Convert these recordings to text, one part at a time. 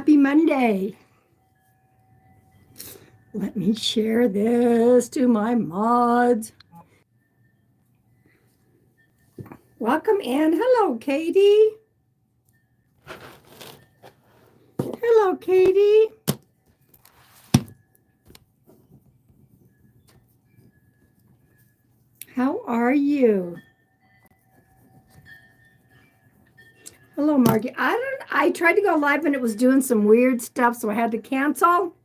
Happy Monday. Let me share this to my mods. Welcome in. Hello, Katie. Hello, Katie. How are you? Hello, Margie. I tried to go live and it was doing some weird stuff, so I had to cancel.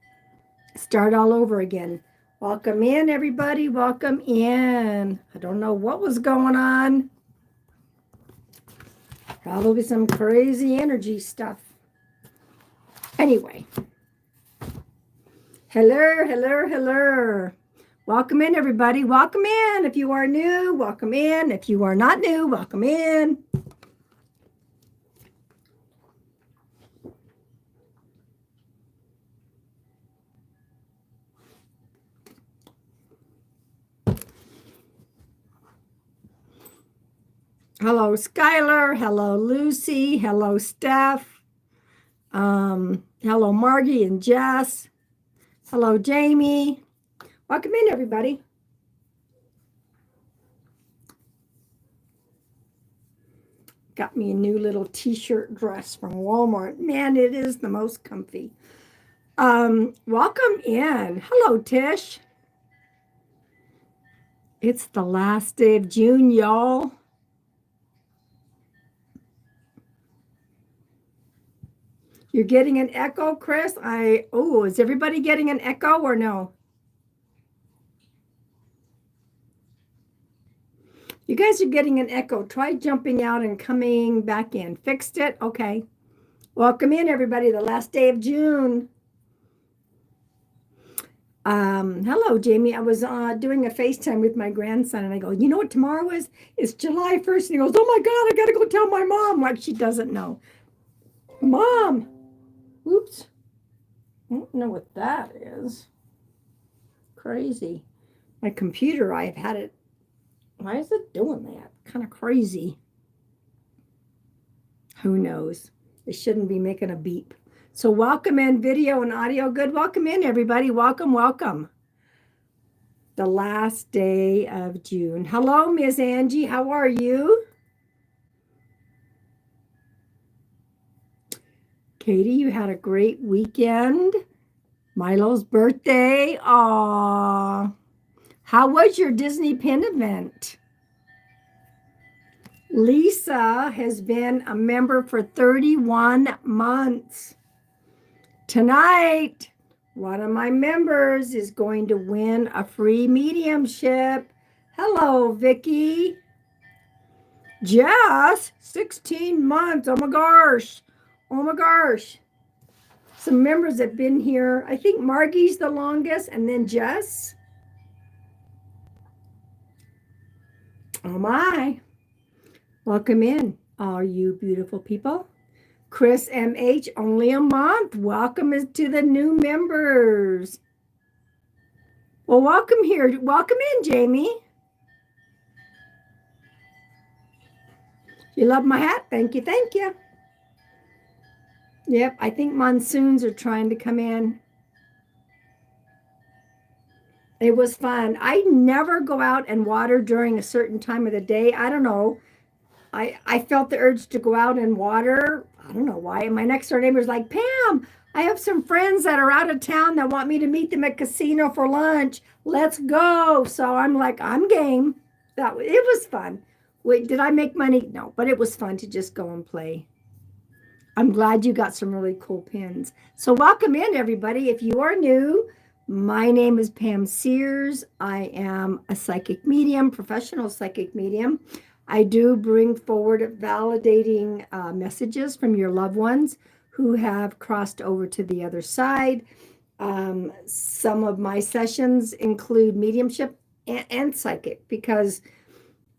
Start all over again. Welcome in, everybody. Welcome in. I don't know what was going on. Probably some crazy energy stuff. Anyway. Hello. Welcome in, everybody. Welcome in. If you are new, welcome in. If you are not new, welcome in. Hello, Skylar. Hello, Lucy. Hello, Steph. Hello, Margie and Jess. Hello, Jamie. Welcome in, everybody. Got me a new little t-shirt dress from Walmart. Man, it is the most comfy. Welcome in. Hello, Tish. It's the last day of June, y'all. You're getting an echo, Chris? Is everybody getting an echo or no? You guys are getting an echo. Try jumping out and coming back in. Fixed it? Okay. Welcome in, everybody. The last day of June. Hello, Jamie. I was doing a FaceTime with my grandson, and I go, you know what tomorrow is? It's July 1st. And he goes, oh, my God, I got to go tell my mom. Like she doesn't know. Mom. Oops. I don't know what that is. Crazy. My computer, I've had it. Why is it doing that? Kind of crazy. Who knows? It shouldn't be making a beep. So welcome in, video and audio good. Welcome in, everybody. Welcome. The last day of June. Hello, Miss Angie. How are you? Katie, you had a great weekend. Milo's birthday. Aw. How was your Disney Pin event? Lisa has been a member for 31 months. Tonight, one of my members is going to win a free mediumship. Hello, Vicki. Jess, 16 months. Oh my gosh. Some members have been here. I think Margie's the longest, and then Jess. Oh my. Welcome in, all you beautiful people. Chris MH, only a month. Welcome to the new members. Well, welcome here. Welcome in, Jamie. You love my hat? Thank you. Yep, I think monsoons are trying to come in. It was fun. I never go out and water during a certain time of the day. I don't know. I felt the urge to go out and water. I don't know why. And my next door neighbor's like, Pam, I have some friends that are out of town that want me to meet them at casino for lunch. Let's go. So I'm like, I'm game. It was fun. Wait, did I make money? No, but it was fun to just go and play. I'm glad you got some really cool pins. So welcome in, everybody. If you are new, my name is Pam Sears. I am a psychic medium, professional psychic medium. I do bring forward validating messages from your loved ones who have crossed over to the other side. Some of my sessions include mediumship and psychic because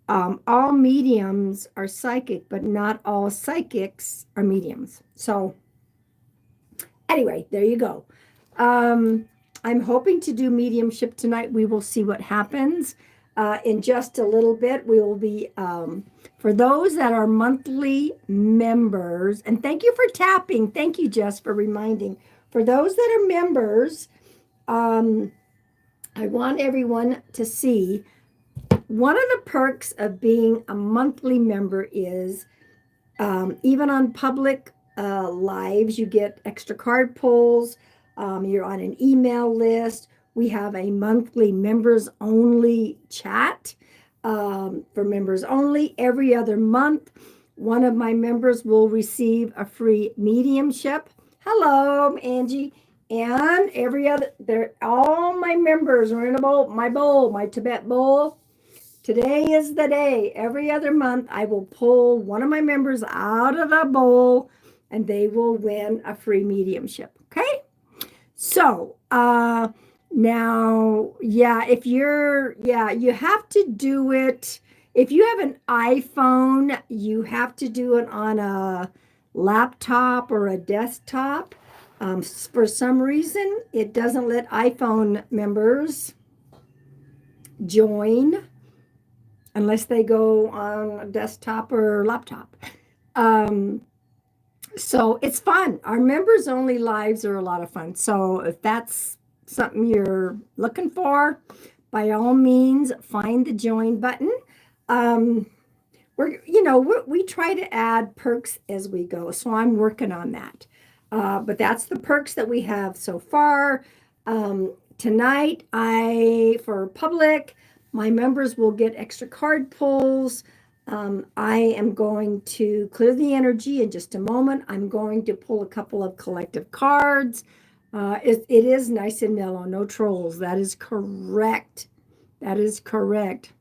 all mediums are psychic, but not all psychics are mediums. So anyway, there you go. I'm hoping to do mediumship tonight. We will see what happens. in just a little bit. We will be, for those that are monthly members, and thank you for tapping. Thank you, Jess, for reminding. For those that are members, I want everyone to see one of the perks of being a monthly member is even on public lives, you get extra card pulls. You're on an email list. We have a monthly members only chat for members only. Every other month, one of my members will receive a free mediumship. Hello, Angie. And every other, all my members are in a bowl, my Tibet bowl. Today is the day. Every other month, I will pull one of my members out of the bowl and they will win a free mediumship. Okay. So, now, if you're, you have to do it. If you have an iPhone, you have to do it on a laptop or a desktop. For some reason, it doesn't let iPhone members join unless they go on a desktop or laptop. So it's fun. Our members only lives are a lot of fun. So if that's something you're looking for, by all means, find the join button. We try to add perks as we go. So I'm working on that. But that's the perks that we have so far. Tonight, for public, my members will get extra card pulls. I am going to clear the energy in just a moment. I'm going to pull a couple of collective cards. It is nice and mellow, no trolls. That is correct. That is correct.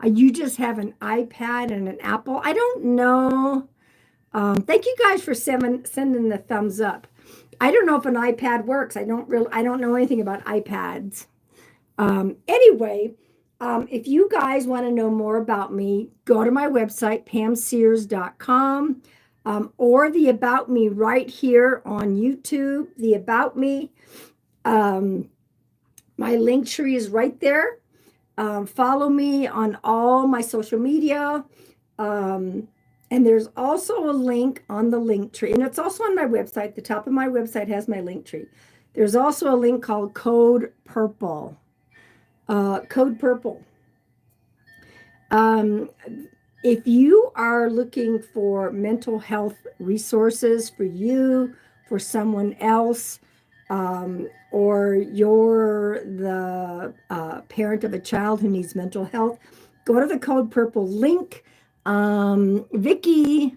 You just have an iPad and an Apple. I don't know. Thank you guys for sending the thumbs up. I don't know if an iPad works. I don't know anything about iPads. Anyway, if you guys want to know more about me, go to my website, pamsears.com, or the About Me right here on YouTube, the About Me. My link tree is right there. Follow me on all my social media. And there's also a link on the link tree, and it's also on my website. The top of my website has my link tree. There's also a link called Code Purple. Code Purple. If you are looking for mental health resources for you, for someone else, or you're the parent of a child who needs mental health, go to the Code Purple link. Vicky,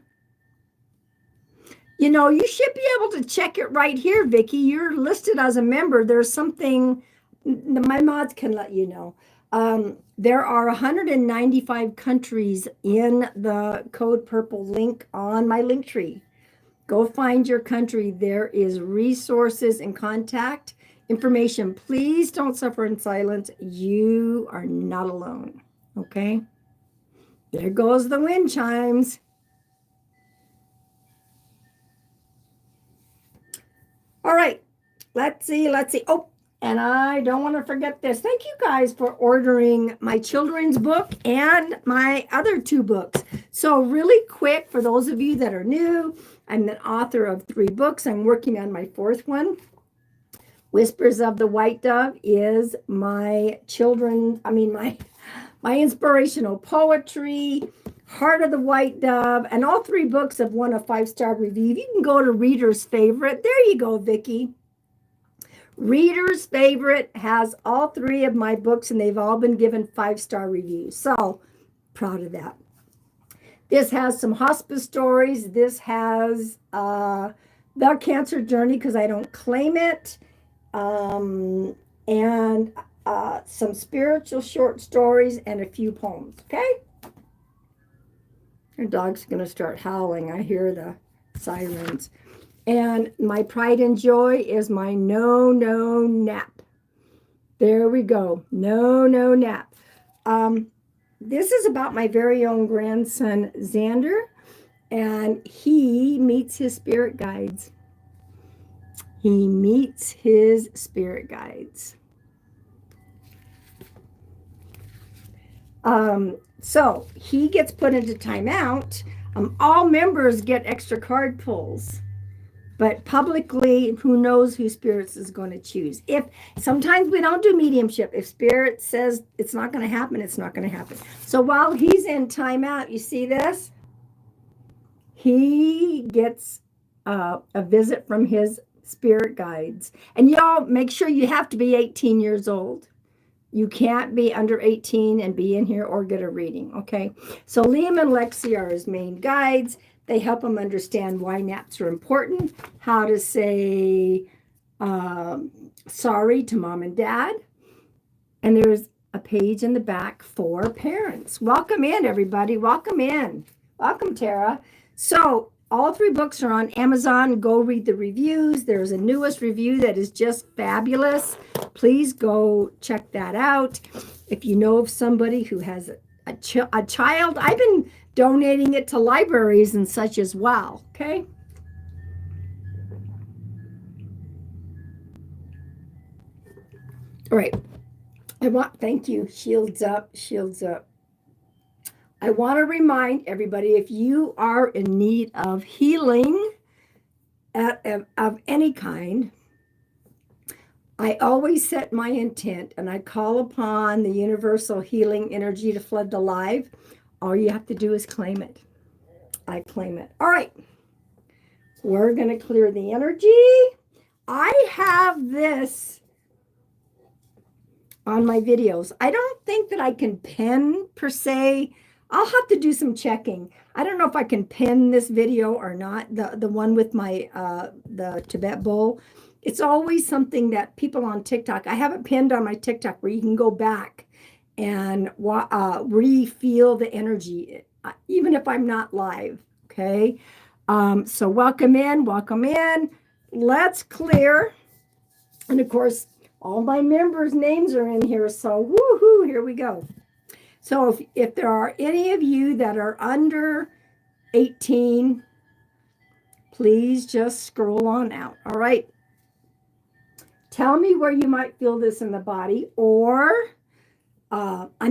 you should be able to check it right here, Vicky. You're listed as a member. There's something, my mods can let you know. There are 195 countries in the Code Purple link on my link tree. Go find your country. There is resources and contact information. Please don't suffer in silence. You are not alone. Okay? There goes the wind chimes. All right. Let's see. Oh, and I don't want to forget this. Thank you guys for ordering my children's book and my other 2 books. So really quick, for those of you that are new, I'm the author of 3 books. I'm working on my 4th one. Whispers of the White Dove is my inspirational poetry. Heart of the White Dove, and all 3 books have won a 5-star review. You can go to Reader's Favorite. There you go, Vicki. Reader's Favorite has all 3 of my books, and they've all been given 5-star reviews. So proud of that. This has some hospice stories. This has the cancer journey, because I don't claim it, and some spiritual short stories and a few poems. Okay. Your dog's going to start howling. I hear the sirens. And my pride and joy is my no nap. There we go. No nap. This is about my very own grandson, Xander, and he meets his spirit guides. He meets his spirit guides. So he gets put into timeout. All members get extra card pulls, but publicly, who knows who spirits is going to choose. If sometimes we don't do mediumship, if spirit says it's not going to happen, it's not going to happen. So while he's in timeout, you see this, he gets a visit from his spirit guides. And y'all make sure you have to be 18 years old. You can't be under 18 and be in here or get a reading, okay? So Liam and Lexi are his main guides. They help him understand why naps are important, how to say sorry to mom and dad. And there's a page in the back for parents. Welcome in, everybody. Welcome in. Welcome, Tara. So all 3 books are on Amazon. Go read the reviews. There's a newest review that is just fabulous. Please go check that out. If you know of somebody who has a child, I've been donating it to libraries and such as well, okay? All right. Thank you. Shields up, shields up. I want to remind everybody, if you are in need of healing of any kind, I always set my intent and I call upon the universal healing energy to flood the live. All you have to do is claim it. I claim it. All right. We're going to clear the energy. I have this on my videos. I don't think that I can pin per se. I'll have to do some checking. I don't know if I can pin this video or not, the one with my the Tibet bowl. It's always something that people on TikTok, I have it pinned on my TikTok where you can go back and re-feel the energy, even if I'm not live, okay? So welcome in, welcome in. Let's clear. And of course, all my members' names are in here, so woohoo, here we go. So if there are any of you that are under 18, please just scroll on out, all right? Tell me where you might feel this in the body, or, let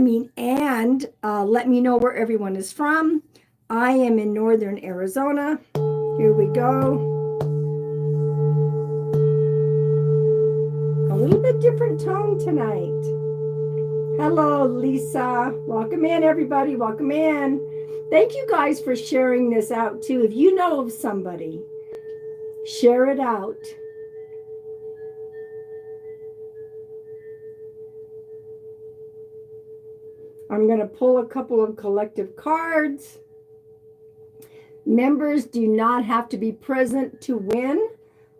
me know where everyone is from. I am in northern Arizona. Here we go. A little bit different tone tonight. Hello, Lisa. Welcome in, everybody. Welcome in. Thank you guys for sharing this out, too. If you know of somebody, share it out. I'm going to pull a couple of collective cards. Members do not have to be present to win.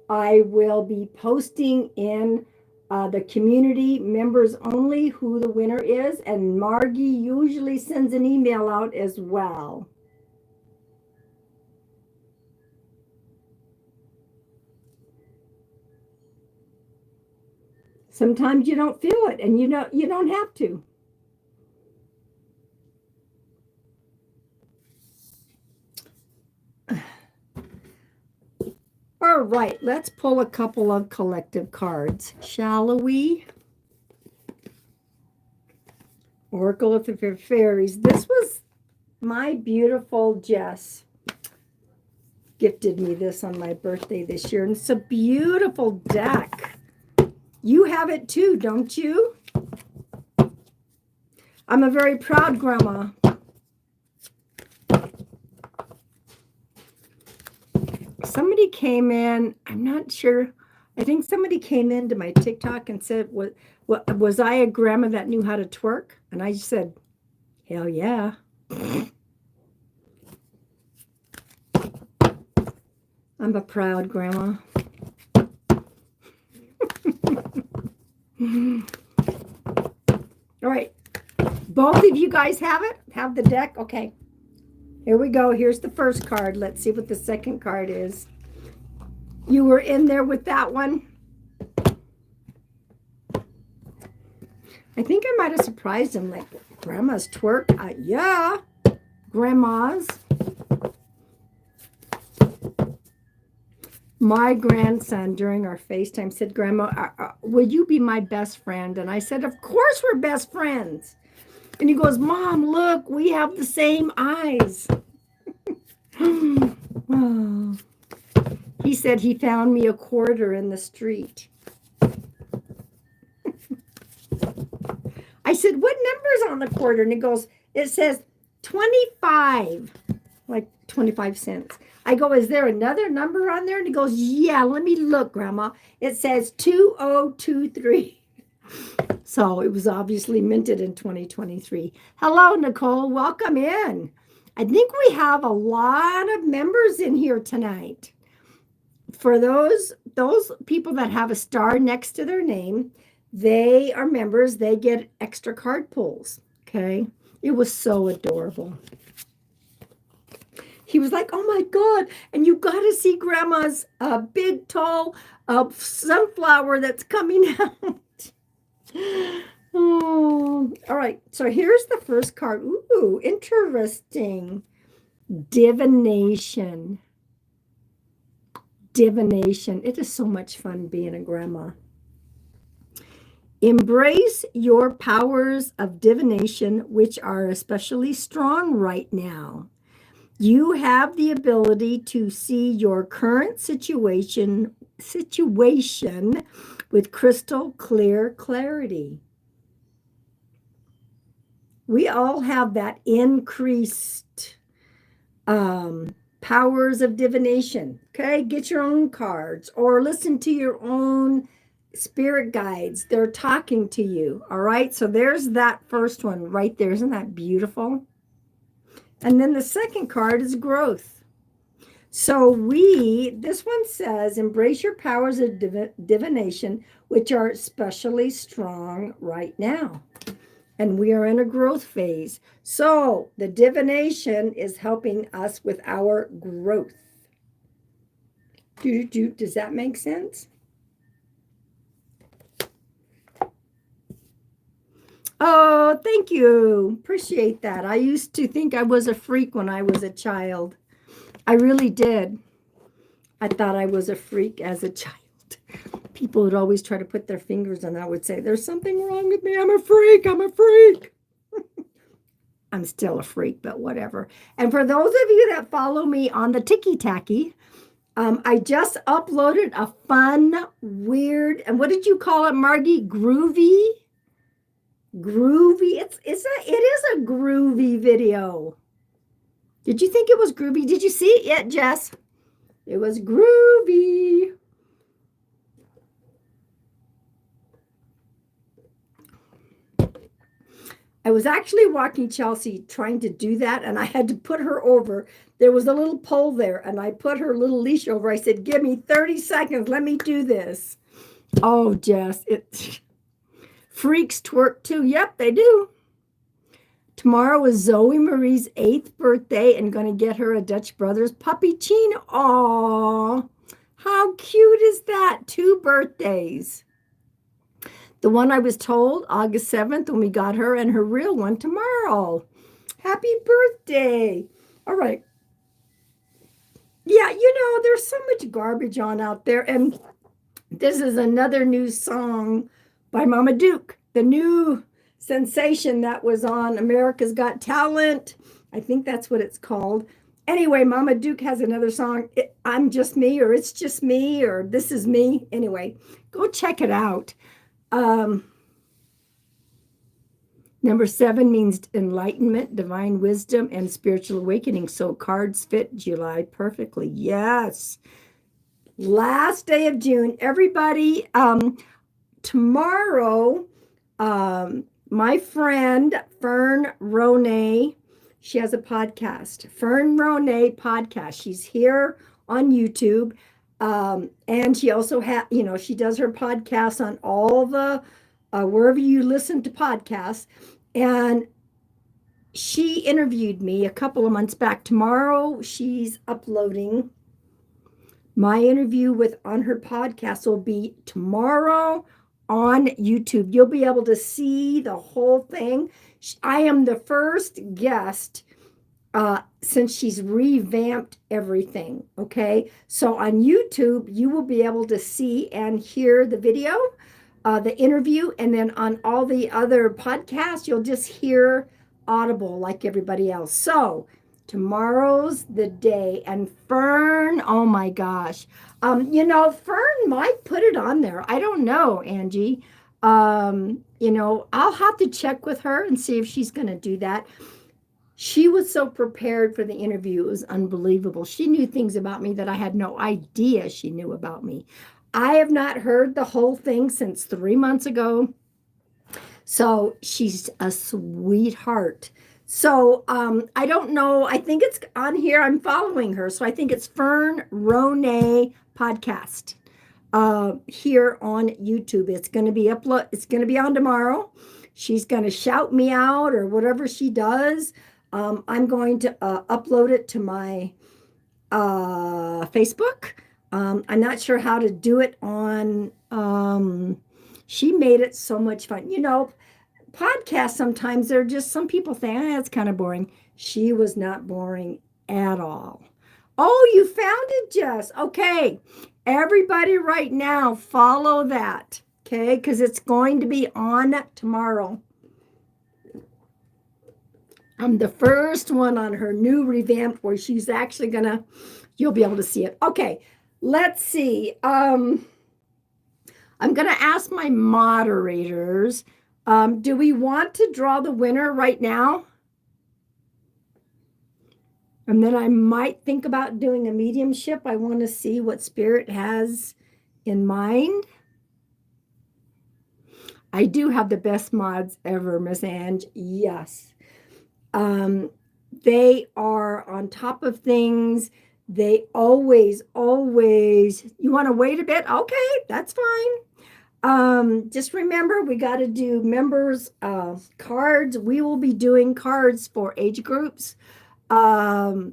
I will be posting in the community members only who the winner is, and Margie usually sends an email out as well. Sometimes you don't feel it, and you don't have to. All right, let's pull a couple of collective cards, shall we? Oracle of the Fairies. This was my beautiful Jess. Gifted me this on my birthday this year, and it's a beautiful deck. You have it too, don't you? I'm a very proud grandma. Somebody came in, I'm not sure, I think somebody came into my TikTok and said, was I a grandma that knew how to twerk? And I just said, hell yeah. I'm a proud grandma. All right. Both of you guys have it? Have the deck? Okay. Here we go. Here's the first card. Let's see what the second card is. You were in there with that one. I think I might have surprised him, like, grandma's twerk? Yeah, grandma's. My grandson, during our FaceTime, said, Grandma, would you be my best friend? And I said, of course we're best friends. And he goes, Mom, look, we have the same eyes. Oh. He said he found me a quarter in the street. I said, what number's on the quarter? And he goes, it says 25, like 25 cents. I go, is there another number on there? And he goes, yeah, let me look, Grandma. It says 2023. So it was obviously minted in 2023. Hello, Nicole. Welcome in. I think we have a lot of members in here tonight. For those people that have a star next to their name, they are members. They get extra card pulls. Okay. It was so adorable. He was like, oh my God. And you got to see Grandma's big, tall sunflower that's coming out. Oh, all right. So here's the first card. Ooh, interesting. Divination. Divination. It is so much fun being a grandma. Embrace your powers of divination, which are especially strong right now. You have the ability to see your current situation with crystal clear clarity. We all have that increased powers of divination. Okay, get your own cards or listen to your own spirit guides. They're talking to you. All right, so there's that first one right there. Isn't that beautiful? And then the second card is growth. So this one says, embrace your powers of divination, which are especially strong right now. And we are in a growth phase. So the divination is helping us with our growth. Does that make sense? Oh, thank you. Appreciate that. I used to think I was a freak when I was a child. I really did. I thought I was a freak as a child. People would always try to put their fingers on. I would say, there's something wrong with me. I'm a freak. I'm a freak. I'm still a freak, but whatever. And for those of you that follow me on the Tiki Tacky, I just uploaded a fun, weird, and what did you call it, Margie? Groovy? Groovy. It is a groovy video. Did you think it was groovy? Did you see it yet, Jess? It was groovy. I was actually walking Chelsea trying to do that, and I had to put her over. There was a little pole there, and I put her little leash over. I said, give me 30 seconds. Let me do this. Oh, Jess, freaks twerk too. Yep, they do. Tomorrow is Zoe Marie's 8th birthday, and going to get her a Dutch Brothers puppuccino. Aw, how cute is that? 2 birthdays. The one I was told, August 7th, when we got her, and her real one tomorrow. Happy birthday. All right. Yeah, there's so much garbage on out there, and this is another new song by Mama Duke, the new sensation that was on America's Got Talent. I think that's what it's called. Anyway, Mama Duke has another song, I'm Just Me, or It's Just Me, or This Is Me. Anyway, go check it out. Number 7 means enlightenment, divine wisdom, and spiritual awakening. So cards fit July perfectly. Yes. Last day of June. Everybody, tomorrow, my friend Fern Ronay, she has a podcast. Fern Ronay podcast. She's here on YouTube. And she also she does her podcasts on all the wherever you listen to podcasts. And she interviewed me a couple of months back. Tomorrow she's uploading my interview on her podcast. Will be tomorrow on YouTube. You'll be able to see the whole thing. I am the first guest since she's revamped everything. Okay, so on YouTube you will be able to see and hear the video. the interview, and then on all the other podcasts, you'll just hear audible like everybody else. So tomorrow's the day, and Fern, oh my gosh, Fern might put it on there. I don't know, Angie. I'll have to check with her and see if she's going to do that. She was so prepared for the interview. It was unbelievable. She knew things about me that I had no idea she knew about me. I have not heard the whole thing since 3 months ago. So she's a sweetheart. So I don't know. I think it's on here. I'm following her. So I think it's Fern Ronay Podcast here on YouTube. It's going to be It's going to be on tomorrow. She's going to shout me out or whatever she does. I'm going to upload it to my Facebook. I'm not sure how to do it on. She made it so much fun. Podcasts sometimes they're just, some people think it's kind of boring. She was not boring at all. Oh, you found it, Jess. Okay. Everybody right now follow that. Okay, because it's going to be on tomorrow. I'm the first one on her new revamp where she's actually you'll be able to see it. Okay, let's see. I'm going to ask my moderators, do we want to draw the winner right now? And then I might think about doing a mediumship. I want to see what Spirit has in mind. I do have the best mods ever, Miss Ange. Yes. They are on top of things. They always, you want to wait a bit? Okay, that's fine. Just remember, we got to do members cards. We will be doing cards for age groups. So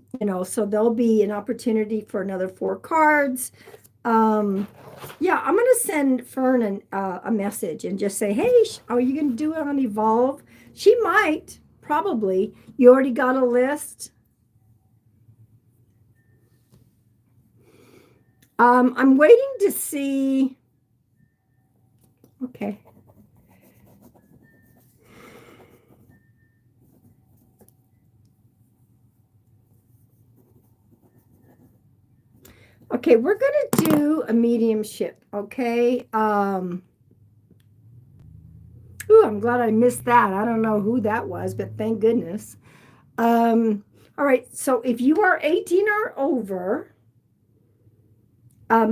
there'll be an opportunity for another 4 cards. Yeah, I'm going to send Fern a message and just say, hey, are you going to do it on Evolve? She might, probably. You already got a list? I'm waiting to see. Okay. Okay, we're going to do a mediumship, okay? Ooh, I'm glad I missed that. I don't know who that was, but thank goodness. All right, so if you are 18 or over,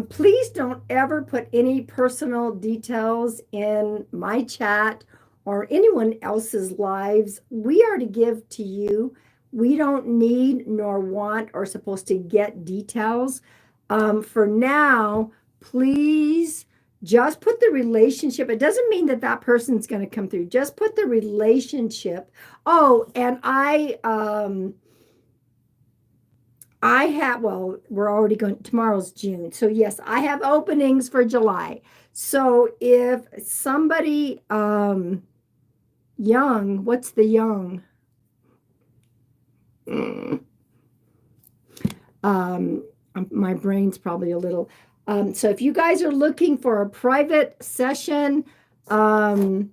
please don't ever put any personal details in my chat or anyone else's lives. We are to give to you. We don't need nor want or supposed to get details. For now, please just put the relationship. It doesn't mean that that person's going to come through. Just put the relationship. Oh, and I have, well, we're already going, tomorrow's June. So yes, I have openings for July. So if somebody young, what's the young? My brain's probably a little. So if you guys are looking for a private session, I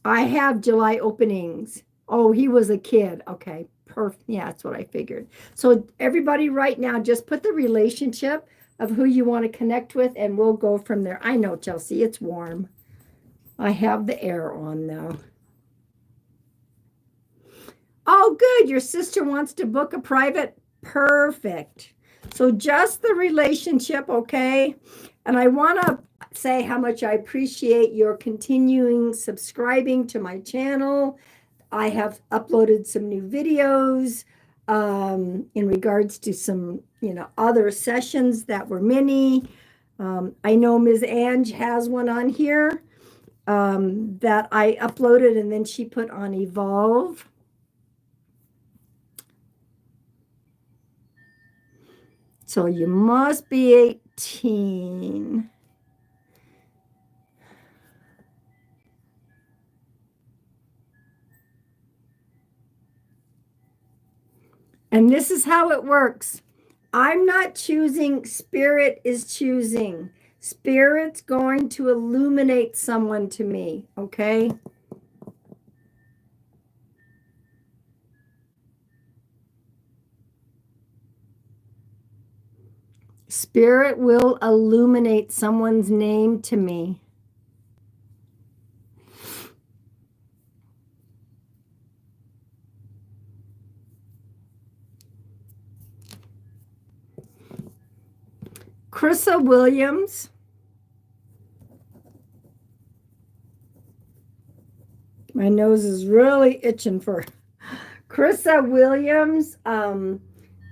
have July openings. Oh, he was a kid. Okay, perfect. Yeah, that's what I figured. So everybody right now, just put the relationship of who you want to connect with, and we'll go from there. I know, Chelsea, it's warm. I have the air on though. Oh, good. Your sister wants to book a private. Perfect. So just the relationship, okay? And I want to say how much I appreciate your continuing subscribing to my channel. I have uploaded some new videos in regards to some, other sessions that were mini. I know Ms. Ange has one on here that I uploaded and then she put on Evolve. So you must be 18. And this is how it works. I'm not choosing, Spirit is choosing. Spirit's going to illuminate someone to me, okay? Spirit will illuminate someone's name to me. Chrissa Williams. My nose is really itching for Chrissa Williams.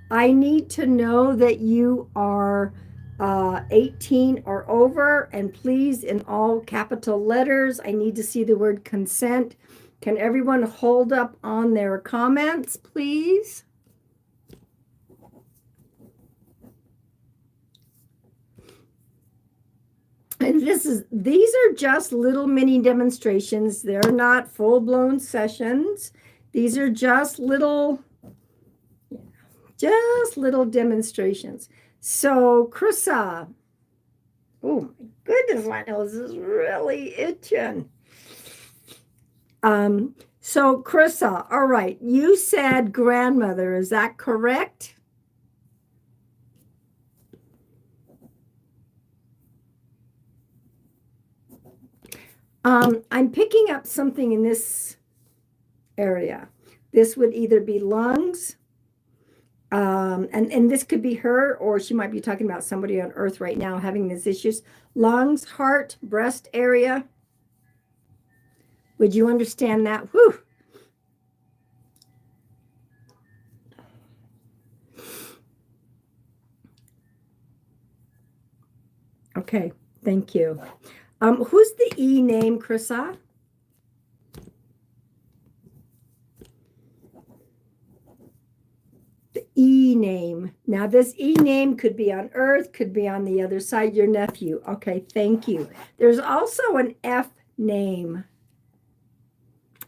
I need to know that you are 18 or over, and please, in all capital letters, I need to see the word consent. Can everyone hold up on their comments, please? And these are just little mini demonstrations. They're not full-blown sessions. These are just little demonstrations. So, Chrissa, oh my goodness, my nose is really itching. So Chrissa, all right, you said grandmother, is that correct? I'm picking up something in this area. This would either be lungs, and this could be her, or she might be talking about somebody on earth right now having these issues. Lungs, heart, breast area. Would you understand that? Whew. Okay, thank you. Who's the E name, Chrissa? The E name. Now, this E name could be on Earth, could be on the other side, your nephew. Okay, thank you. There's also an F name.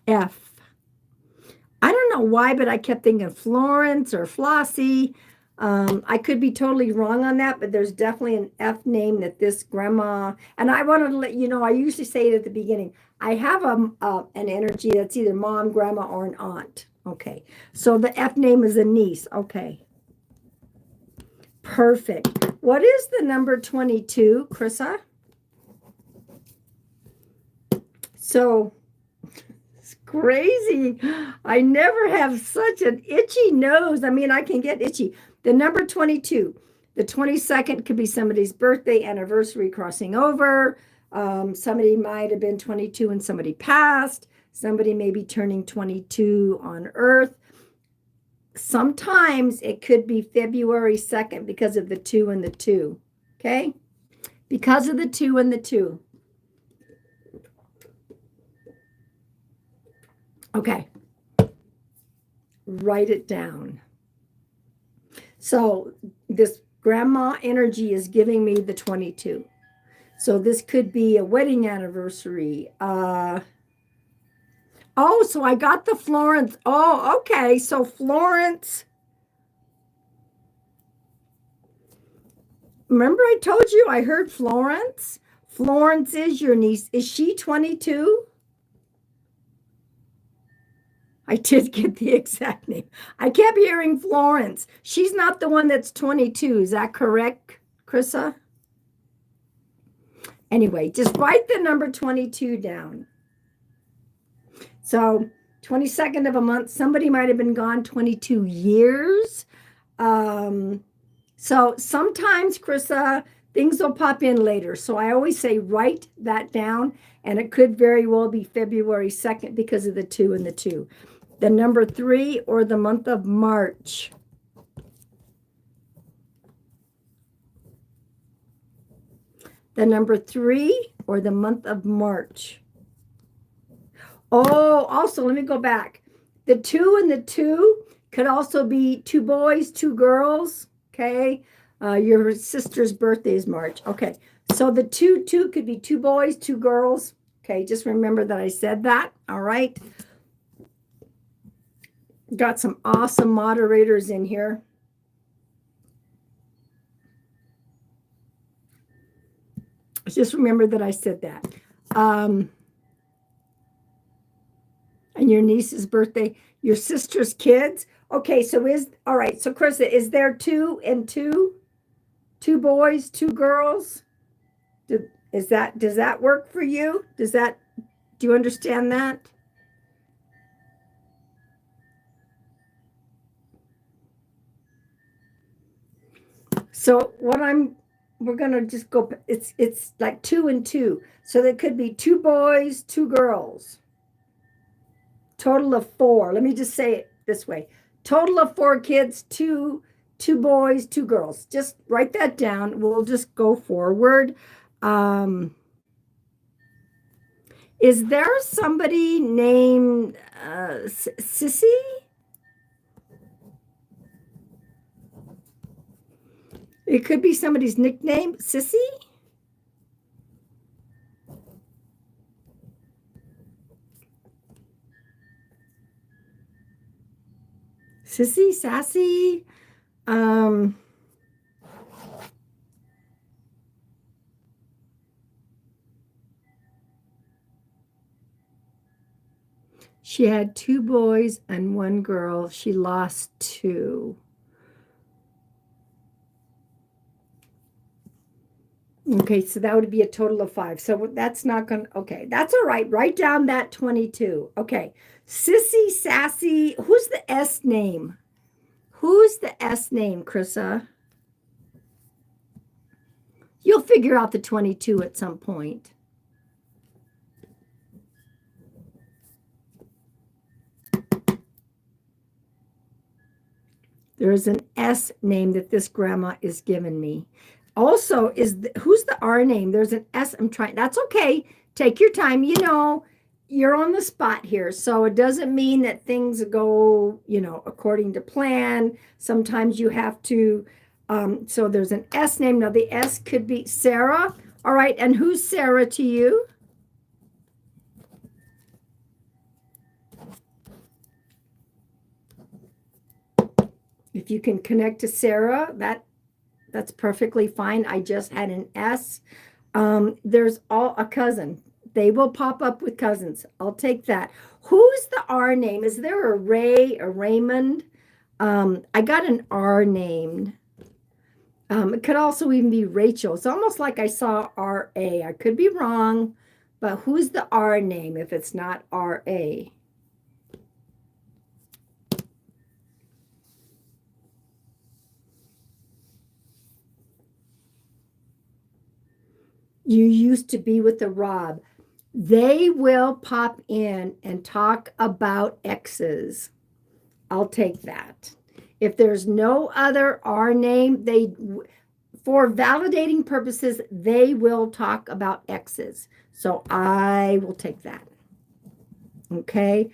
F. I don't know why, but I kept thinking Florence or Flossie. I could be totally wrong on that, but there's definitely an F name that this grandma, and I wanted to let you know, I usually say it at the beginning. I have an energy that's either mom, grandma, or an aunt. Okay, so the F name is a niece. Okay, perfect. What is the number 22, Chrissa? So it's crazy. I never have such an itchy nose. I mean, I can get itchy. The number 22, the 22nd could be somebody's birthday, anniversary, crossing over. Somebody might have been 22 and somebody passed. Somebody may be turning 22 on Earth. Sometimes it could be February 2nd because of the 2 and the 2. Okay? Because of the 2 and the 2. Okay. Write it down. So this grandma energy is giving me the 22. So this could be a wedding anniversary. Oh, so I got the Florence. Oh, okay. So Florence. Remember I told you I heard Florence? Florence is your niece. Is she 22? I did get the exact name. I kept hearing Florence. She's not the one that's 22. Is that correct, Chrissa? Anyway, just write the number 22 down. So 22nd of a month, somebody might have been gone 22 years. So sometimes, Chrissa, things will pop in later. So I always say write that down, and it could very well be February 2nd because of the 2 and the 2. The number 3 or the month of March. The number 3 or the month of March. Oh, also, let me go back. The 2 and the 2 could also be 2 boys, 2 girls. Okay. Your sister's birthday is March. Okay. So the 2 could be 2 boys, 2 girls. Okay. Just remember that I said that. All right. Got some awesome moderators in here. Just remember that I said that. And your niece's birthday, your sister's kids. Okay, so all right. So Carissa, is there two and two? Two boys, two girls? Does that work for you? Do you understand that? So we're gonna just go, it's like two and two. So there could be two boys, two girls. Total of four. Let me just say it this way. Total of four kids, two boys, two girls. Just write that down. We'll just go forward. Is there somebody named Sissy? It could be somebody's nickname, Sissy. Sissy, Sassy. She had two boys and one girl. She lost two. Okay, so that would be a total of five. So that's not going to, okay, that's all right. Write down that 22. Okay, Sissy, Sassy. Who's the S name? Who's the S name, Krissa? You'll figure out the 22 at some point. There is an S name that this grandma is giving me. Also, who's the R name? There's an S. That's okay. Take your time. You know, you're on the spot here. So it doesn't mean that things go, according to plan. Sometimes you have to, so there's an S name. Now the S could be Sarah. All right. And who's Sarah to you? If you can connect to Sarah, that's perfectly fine. I just had an S. There's a cousin. They will pop up with cousins. I'll take that. Who's the R name? Is there a Ray, a Raymond? I got an R named. It could also even be Rachel. It's almost like I saw R-A. I could be wrong, but who's the R name if it's not R-A? You used to be with the Rob. They will pop in and talk about exes. I'll take that. If there's no other R name, for validating purposes, they will talk about exes. So I will take that. Okay.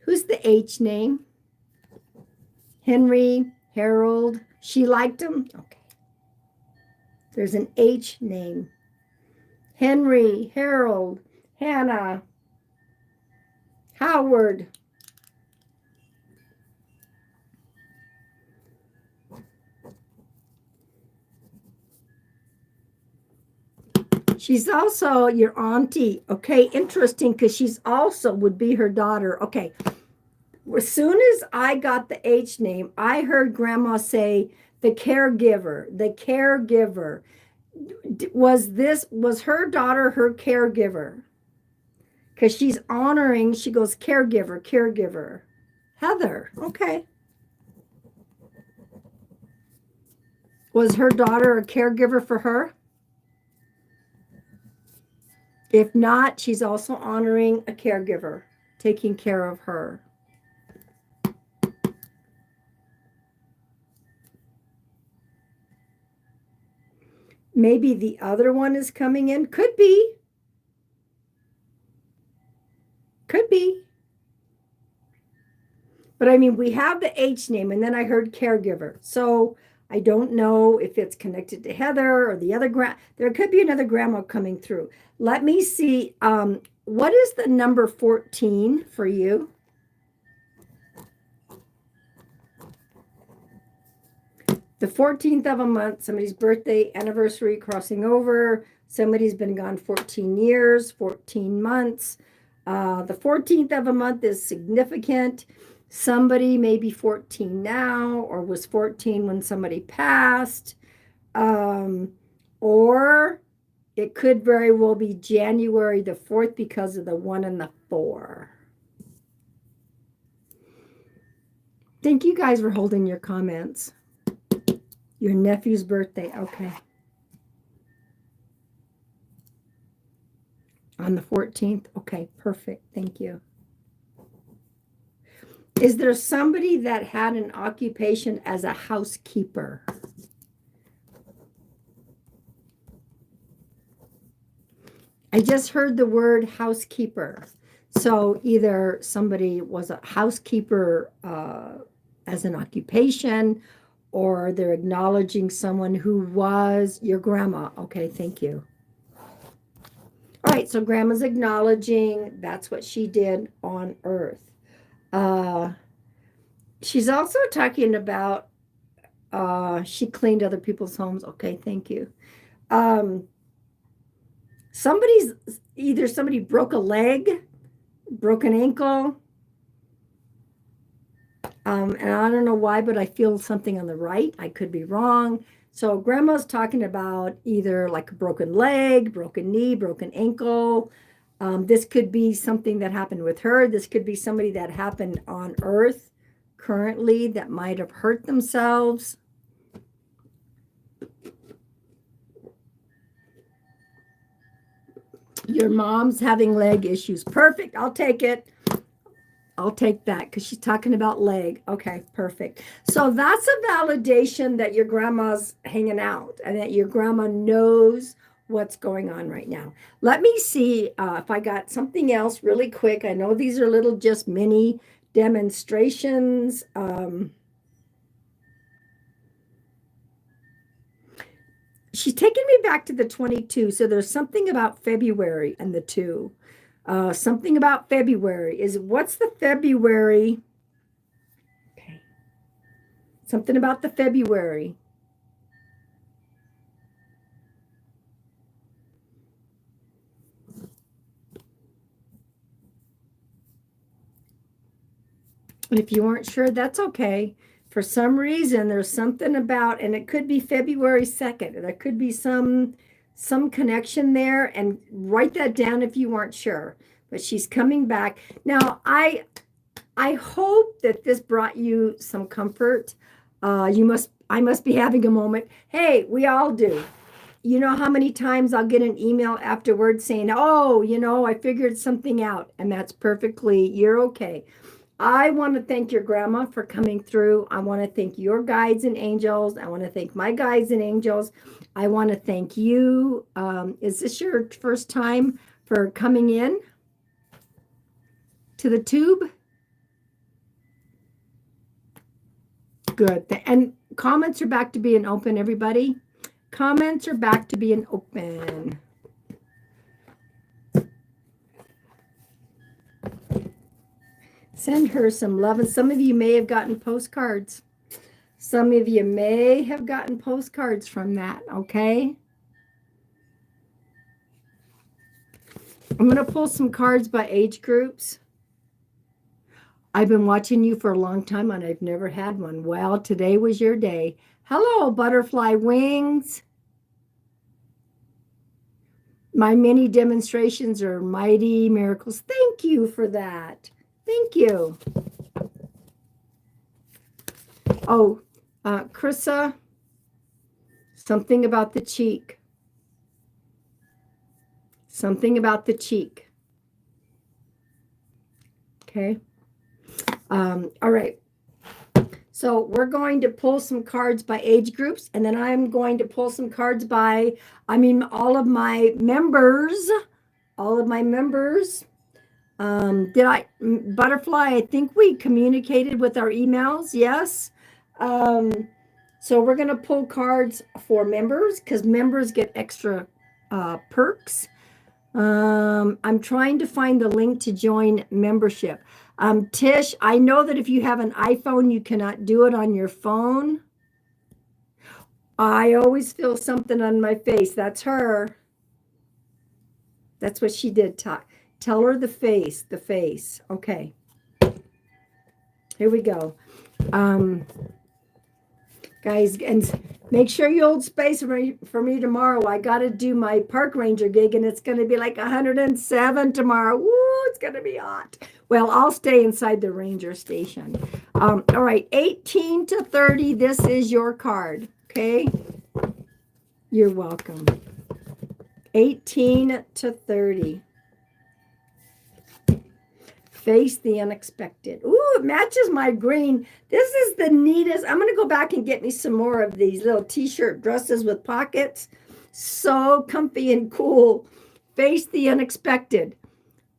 Who's the H name? Henry, Harold. She liked him? Okay. There's an H name. Henry, Harold, Hannah, Howard. She's also your auntie. Okay, interesting, because she's also would be her daughter. Okay. As soon as I got the H name, I heard Grandma say, the caregiver, the caregiver. Was her daughter her caregiver? Because she's honoring, she goes, caregiver, caregiver. Heather, okay. Was her daughter a caregiver for her? If not, she's also honoring a caregiver, taking care of her. Maybe the other one is coming in. Could be. Could be. But I mean, we have the H name, and then I heard caregiver. So I don't know if it's connected to Heather or the other there could be another grandma coming through. Let me see. What is the number 14 for you? The 14th of a month, somebody's birthday, anniversary, crossing over. Somebody's been gone 14 years, 14 months. The 14th of a month is significant. Somebody may be 14 now or was 14 when somebody passed. Or it could very well be January the 4th because of the 1 and the 4. Thank you guys for holding your comments. Your nephew's birthday. Okay. On the 14th. Okay, perfect. Thank you. Is there somebody that had an occupation as a housekeeper? I just heard the word housekeeper. So either somebody was a housekeeper as an occupation, or they're acknowledging someone who was your grandma. Okay, thank you. All right, so grandma's acknowledging that's what she did on earth. She's also talking about she cleaned other people's homes. Okay, thank you. Somebody broke a leg, broke an ankle. And I don't know why, but I feel something on the right. I could be wrong. So grandma's talking about either like a broken leg, broken knee, broken ankle. This could be something that happened with her. This could be somebody that happened on earth currently that might have hurt themselves. Your mom's having leg issues. Perfect. I'll take it. I'll take that because she's talking about leg. Okay, perfect. So that's a validation that your grandma's hanging out and that your grandma knows what's going on right now. Let me see if I got something else really quick. I know these are little just mini demonstrations. She's taking me back to the 22. So there's something about February and the 2. Something about February is what's the February? Okay. Something about the February. And if you weren't sure, that's okay. For some reason, there's something about, and it could be February 2nd. There could be some connection there, and write that down if you weren't sure. But she's coming back. Now, I hope that this brought you some comfort. I must be having a moment. Hey, we all do. You know how many times I'll get an email afterwards saying, oh, I figured something out, and that's perfectly, you're okay. I want to thank your grandma for coming through. I want to thank your guides and angels. I want to thank my guides and angels. I want to thank you. Is this your first time for coming in to the tube? Good. And comments are back to being open, everybody. Comments are back to being open. Send her some love. And some of you may have gotten postcards. Some of you may have gotten postcards from that, okay? I'm going to pull some cards by age groups. I've been watching you for a long time and I've never had one. Well, today was your day. Hello, butterfly wings. My mini demonstrations are mighty miracles. Thank you for that. Thank you. Oh, Krissa, something about the cheek. Something about the cheek. Okay. All right. So we're going to pull some cards by age groups, and then I'm going to pull some cards by, all of my members. All of my members. Butterfly, I think we communicated with our emails. Yes. So we're going to pull cards for members because members get extra perks. I'm trying to find the link to join membership. Tish, I know that if you have an iPhone, you cannot do it on your phone. I always feel something on my face. That's her. That's what she did. Tell her the face, the face. Okay. Here we go. Guys, and make sure you hold space for me tomorrow. I got to do my park ranger gig, and it's going to be like 107 tomorrow. Woo, it's going to be hot. Well, I'll stay inside the ranger station. All right, 18 to 30, this is your card, okay? You're welcome. 18 to 30. Face the unexpected. Ooh, it matches my green. This is the neatest. I'm going to go back and get me some more of these little t-shirt dresses with pockets. So comfy and cool. Face the unexpected.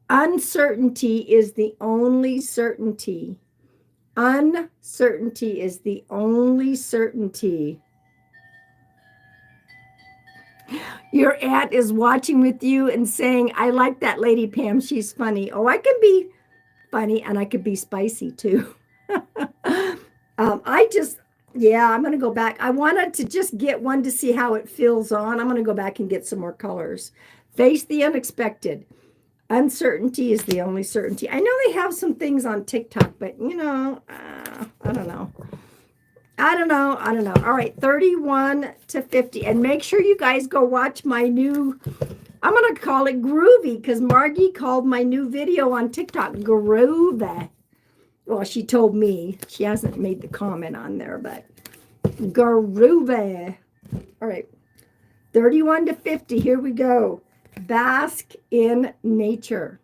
Uncertainty is the only certainty. Uncertainty is the only certainty. Your aunt is watching with you and saying, I like that lady, Pam. She's funny. Oh, I can be funny and I could be spicy too. I'm going to go back. I wanted to just get one to see how it feels on. I'm going to go back and get some more colors. Face the unexpected. Uncertainty is the only certainty. I know they have some things on TikTok, but I don't know. All right, 31 to 50. And make sure you guys go watch my new, I'm going to call it Groovy, because Margie called my new video on TikTok Groovy. Well, she told me. She hasn't made the comment on there, but Groovy. All right, 31 to 50. Here we go. Bask in nature.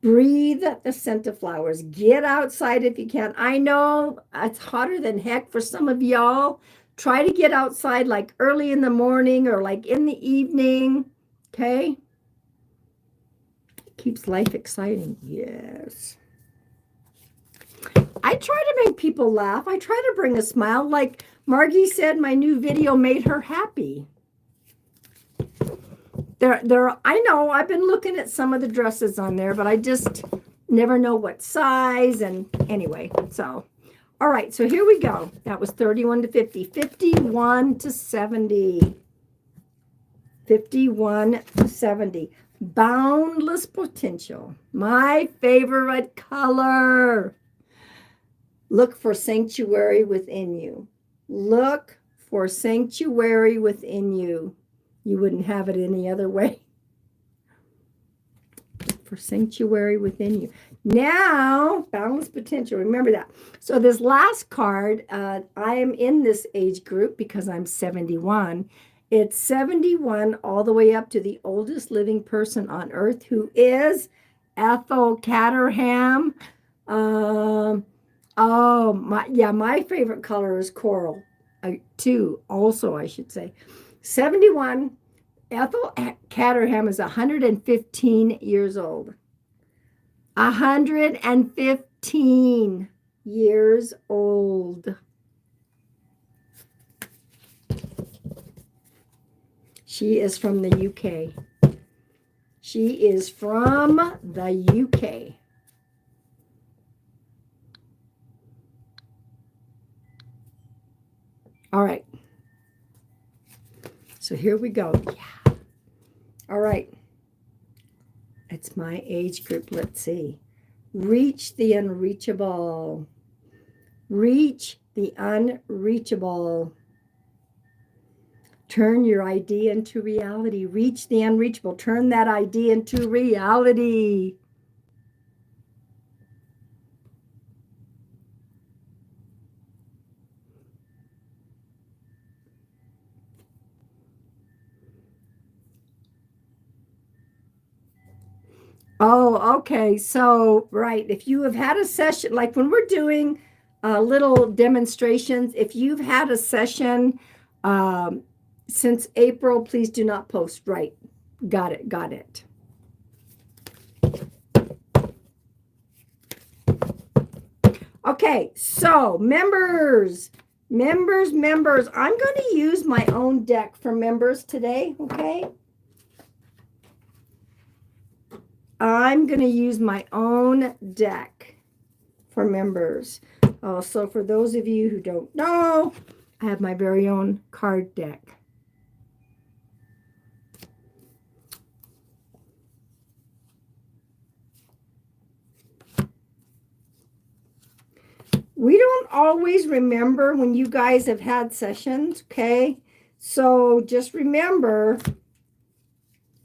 Breathe the scent of flowers. Get outside if you can. I know it's hotter than heck for some of y'all. Try to get outside like early in the morning or like in the evening. Okay? Keeps life exciting. Yes. I try to make people laugh. I try to bring a smile. Like Margie said, my new video made her happy. I know I've been looking at some of the dresses on there, but I just never know what size. And anyway, so, all right. So here we go. That was 31 to 50, 51 to 70, 51 to 70. Boundless potential. My favorite color. Look for sanctuary within you. Look for sanctuary within you. You wouldn't have it any other way. For sanctuary within you. Now, boundless potential. Remember that. So this last card, I am in this age group because I'm 71. It's 71 all the way up to the oldest living person on earth, who is Ethel Caterham. My favorite color is coral. Too, also, I should say. 71, Ethel Caterham is 115 years old. 115 years old. She is from the UK. She is from the UK. All right. So here we go. Yeah. All right. It's my age group. Let's see. Reach the unreachable. Reach the unreachable. Turn your idea into reality. Reach the unreachable. Turn that idea into reality. Oh, okay. So, right. If you have had a session, like when we're doing little demonstrations, if you've had a session since April, please do not post. Right. Got it. Got it. Okay. So, members, I'm going to use my own deck for members today. Okay. I'm going to use my own deck for members. So for those of you who don't know, I have my very own card deck. We don't always remember when you guys have had sessions, okay? So just remember,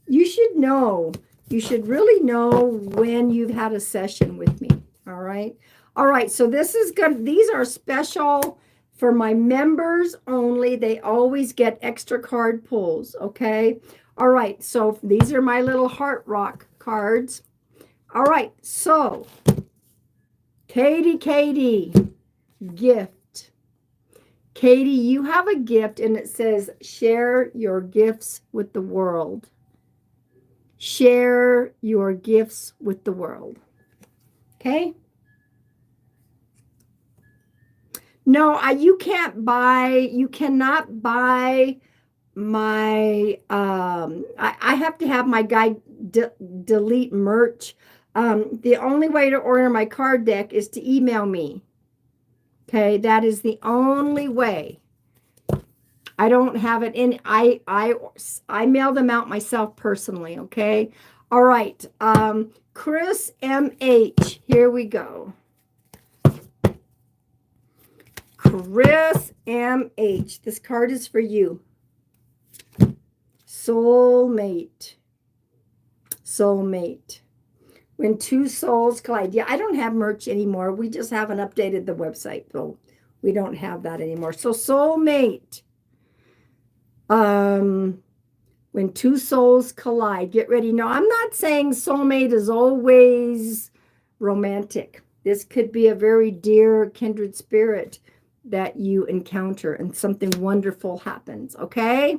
you should know. You should really know when you've had a session with me, all right? All right, so this is good. These are special for my members only. They always get extra card pulls, okay? All right, so these are my little heart rock cards. All right, so Katie, gift. Katie, you have a gift, and it says, share your gifts with the world. Share your gifts with the world. Okay? No, you cannot buy my, I have to have my guy delete merch. The only way to order my card deck is to email me. Okay, that is the only way. I don't have it in. I mail them out myself personally. Okay. All right. Chris MH. Here we go. Chris MH. This card is for you. Soulmate. Soulmate. When two souls collide. Yeah, I don't have merch anymore. We just haven't updated the website, so we don't have that anymore. So soulmate. When two souls collide, get ready. No, I'm not saying soulmate is always romantic. This could be a very dear kindred spirit that you encounter and something wonderful happens. Okay.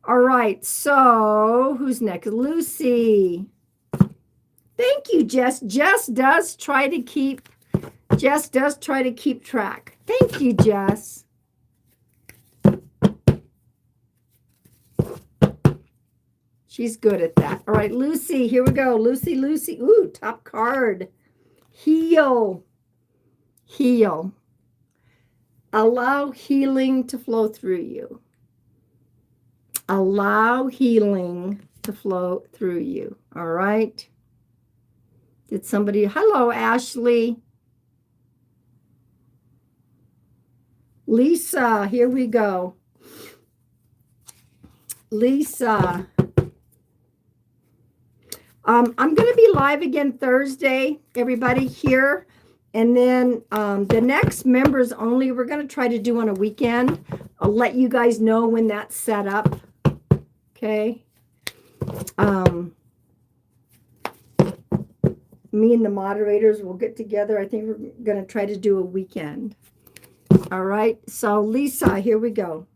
All right. So who's next? Lucy. Thank you, Jess. Jess does try to keep track. Thank you, Jess. She's good at that. All right, Lucy, here we go. Lucy. Ooh, top card. Heal. Heal. Allow healing to flow through you. Allow healing to flow through you. All right. Did somebody, hello, Ashley. Lisa, here we go. Lisa. I'm going to be live again Thursday, everybody here. And then the next members only, we're going to try to do on a weekend. I'll let you guys know when that's set up. Okay. Me and the moderators will get together. I think we're going to try to do a weekend. All right. So Lisa, here we go.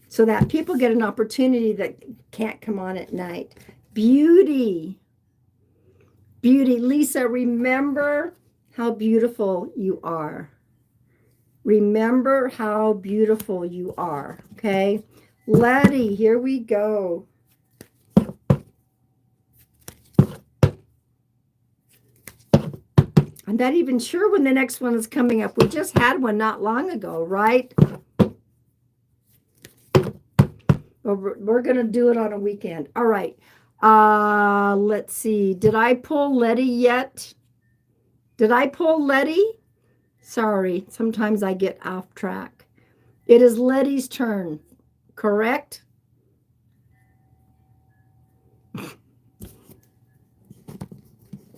So that people get an opportunity that can't come on at night. Beauty. Beauty. Lisa, remember how beautiful you are. Remember how beautiful you are. Okay. Letty, here we go. I'm not even sure when the next one is coming up. We just had one not long ago, right? Well, we're going to do it on a weekend. All right. Let's see. Did I pull Letty yet? Did I pull Letty? Sorry. Sometimes I get off track. It is Letty's turn, correct?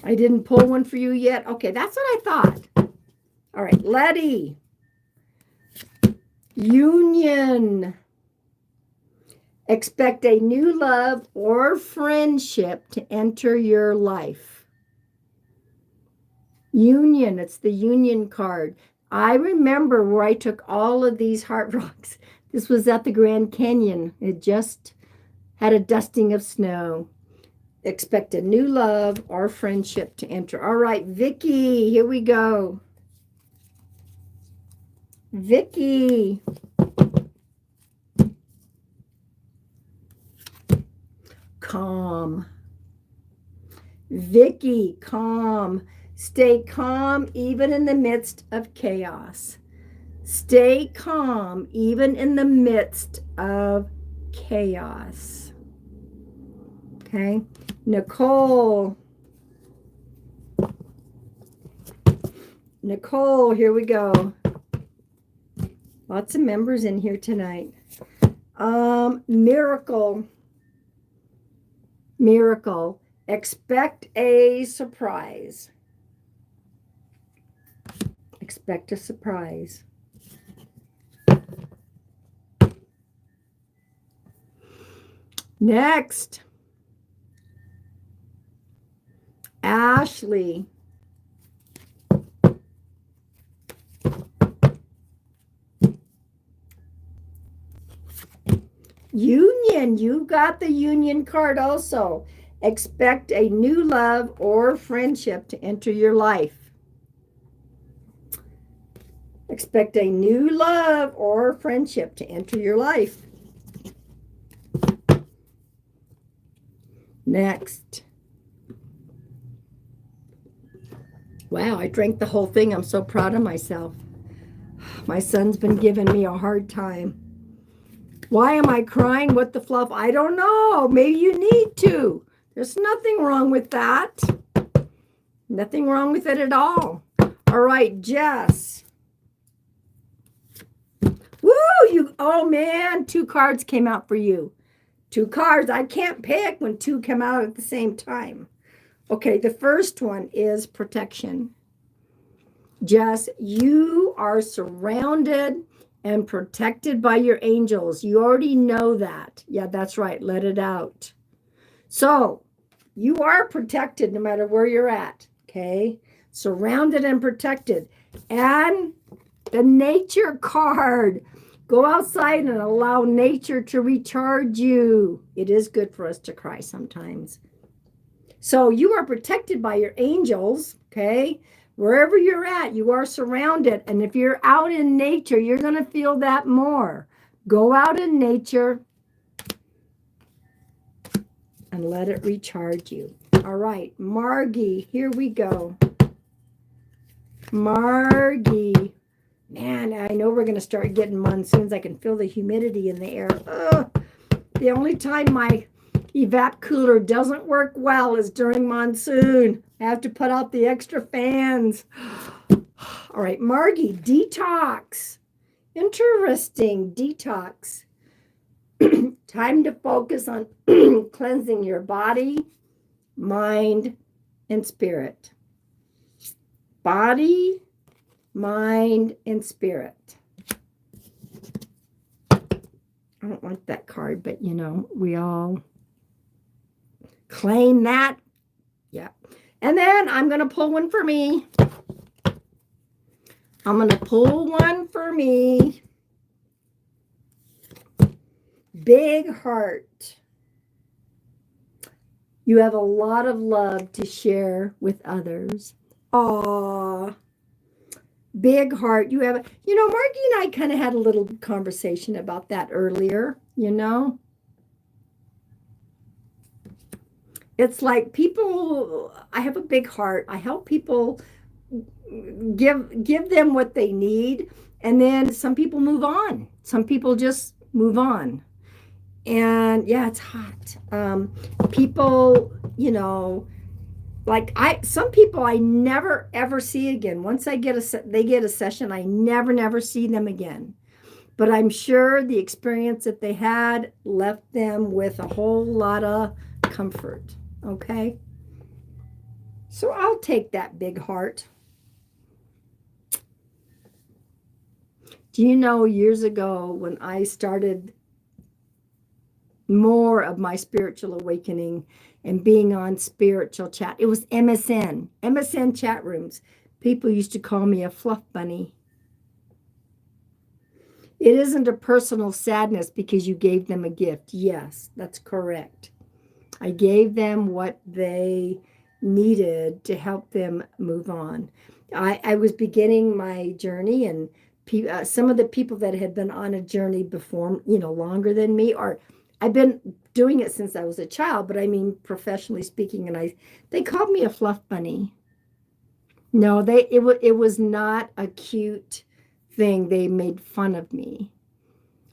I didn't pull one for you yet. Okay, that's what I thought. All right, Letty. Union. Expect a new love or friendship to enter your life. Union, it's the union card. I remember where I took all of these heart rocks. This was at the Grand Canyon. It just had a dusting of snow. Expect a new love or friendship to enter. All right, Vicky, here we go. Vicky. Calm. Vicky, calm. Stay calm even in the midst of chaos. Stay calm even in the midst of chaos. Okay. Nicole, here we go. Lots of members in here tonight. Miracle. Expect a surprise. Expect a surprise. Next, Ashley. Union. You got the union card also. Expect a new love or friendship to enter your life. Expect a new love or friendship to enter your life. Next. Wow, I drank the whole thing. I'm so proud of myself. My son's been giving me a hard time. Why am I crying? What the fluff? I don't know. Maybe you need to. There's nothing wrong with that. Nothing wrong with it at all. All right, Jess. Woo! Oh man, 2 cards came out for you. 2 cards. I can't pick when 2 come out at the same time. Okay, the first one is protection. Jess, you are surrounded and protected by your angels. You already know that. Yeah, that's right. Let it out. So, you are protected no matter where you're at. Okay? Surrounded and protected. And the nature card. Go outside and allow nature to recharge you. It is good for us to cry sometimes. So you are protected by your angels, okay? Wherever you're at, you are surrounded. And if you're out in nature, you're going to feel that more. Go out in nature and let it recharge you. All right, Margie, here we go. Margie. Man, I know we're going to start getting monsoons. I can feel the humidity in the air. The only time my evap cooler doesn't work well is during monsoon. I have to put out the extra fans. All right, Margie, detox. Interesting, detox. Time to focus on cleansing your body, mind, and spirit. Body, mind, and spirit. I don't like that card, but you know, we all claim that. Yeah. And then I'm going to pull one for me. I'm going to pull one for me. Big heart. You have a lot of love to share with others. Aww. Big heart. You have, Margie and I kind of had a little conversation about that earlier, It's like people, I have a big heart. I help people, give them what they need. And then some people move on. Some people just move on. And yeah, it's hot. People, some people I never ever see again. Once they get a session, I never see them again. But I'm sure the experience that they had left them with a whole lot of comfort. Okay? So I'll take that big heart. Do you know, years ago when I started more of my spiritual awakening and being on spiritual chat, it was MSN chat rooms. People used to call me a fluff bunny. It isn't a personal sadness because you gave them a gift. Yes, that's correct. I gave them what they needed to help them move on. I was beginning my journey, and some of the people that had been on a journey before, longer than me, or I've been doing it since I was a child, but I mean, professionally speaking, and they called me a fluff bunny. No, it was not a cute thing, they made fun of me.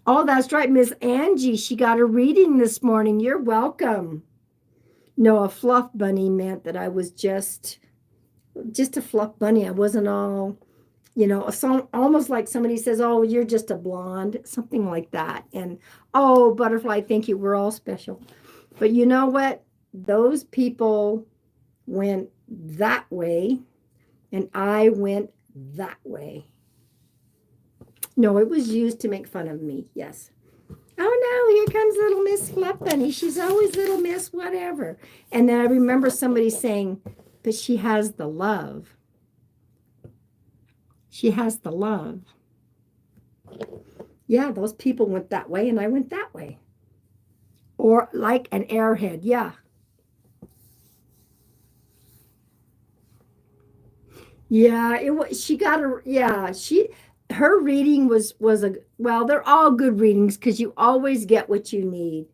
Oh, that's right, Miss Angie. She got a reading this morning. You're welcome. No, a fluff bunny meant that I was just a fluff bunny. I wasn't all, almost like somebody says, oh, you're just a blonde, something like that. And, oh, butterfly, thank you. We're all special. But you know what? Those people went that way, and I went that way. No, it was used to make fun of me. Yes. Oh no, here comes little Miss Fluff Bunny. She's always little Miss whatever. And then I remember somebody saying, but she has the love. She has the love. Yeah, those people went that way and I went that way. Or like an airhead. Yeah. Yeah, it was, she got a, yeah, her reading was a, well, they're all good readings because you always get what you need.